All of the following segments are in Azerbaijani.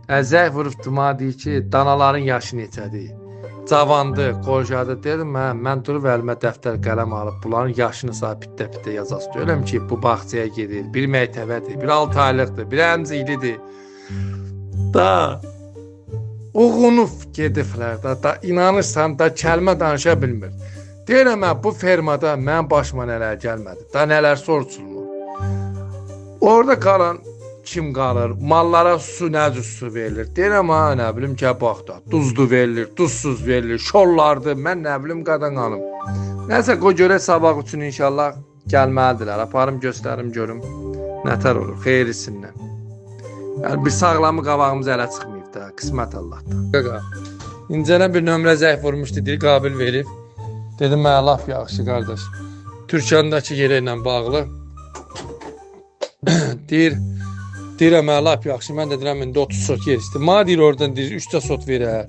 Əzək vurubdu, mənə deyir ki, danaların yaşı neçədir? Cavandır, qocadır. Dedim, mən durub əlimə dəftər qələm alıb bunların yaşını sahib pitdə-pitdə yazası. Deyirəm ki, bu bağçaya gedir, bir məktəbədir, bir 6 aylıqdır, bir əmciklidir. Da uğunub gediblər da inanırsan da kəlmə danışa bilmir. Deyirəm, bu fermada mən başıma nələr gəlmədi, da nələr soruşulmur. Orada qalan kim qalır? Mallara su nə cür su verilir? Deyirəm, nə bilim ki, bax da, duzlu verilir, duzsuz verilir, şollardır, mən nə bilim qadan qalım. Nəsə, o görə sabah üçün inşallah gəlməlidirlər. Aparım, göstərim, görüm. Nətər olur, xeyrisindən. Yəni, bir sağlamı qabağımız ələ çıxmayıb da, qismət Allah'tan. Qaqa, incənə bir nömrə zəif vurmuşdu, deyir, qabil verib. Dedim, mənə laf yaxşı, qardaş. Türkiyədəki yerə ilə bağlı. Deyirəm, mənə laf yaxşı, mən də deyirəm, indi 30 sot yer istəyir. Mənə deyir, oradan deyir, 3 sot verər.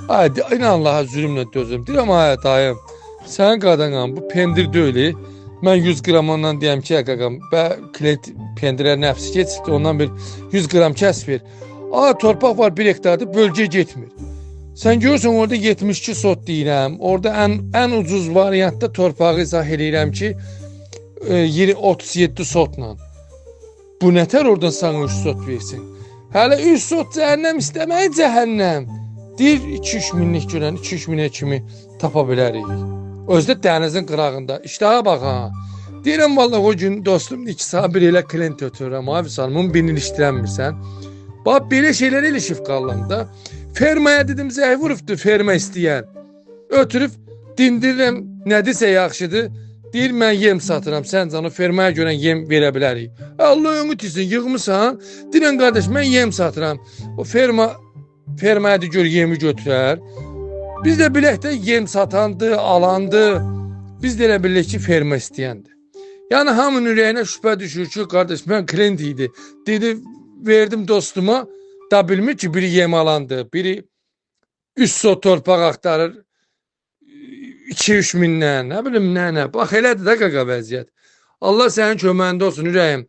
Ay, inan Allaha zülümlə dözüm. Deyirəm, ay, dayım, sənin qadanqam, bu pendir deyil. Mən 100 qram ondan deyəm ki, qaqam, klient pendirə nəfsi geçir, ondan bir 100 qram kəs ver. Torpaq var 1 hektardır, bölgə getmir. Sən görürsən, orada 72 sot deyirəm. Orada ən ucuz variantda torpağı izah edirəm ki, 37 sotla. Bu nətər oradan sana 3 sot versin? Hələ 3 sot cəhənnəm istəməyi cəhənnəm. Deyir, 2-3 minlik görən, 2-3 minə kimi tapa bilərik. Özdə dənizin qırağında. İştaha bax, ha. Deyirəm, vallahi o gün dostum, 2 saat bir elə klient ötürürəm. Abi, salımın birini işlənmirsən. Bax, belə şeylər ilişib qalanda. Fermaya dedim, zəy vurubdu ferma istəyən. Ötürüb, dindirirəm, nədirsə yaxşıdır. Deyir, mən yem satıram, sən canı fermaya görə yem verə bilərik. Allah ümid etsin, yığmısan. Deyirəm, qardaş, mən yem satıram. O fermaya gör yemi götürər. Biz də bilək də yem satandı, alandı. Biz də elə bilək ki, ferma istəyəndir. Yəni, hamının ürəyinə şübhə düşür ki, qardaş, mən klient idi. Dedi, verdim dostuma, da bilmir ki, biri yem alandı, biri 3 sot torpaq axtarır, 2-3 mindən, nə bilim, nə. Bax, elədir də qaqa vəziyyət. Allah sənin köməyində olsun, ürəyim.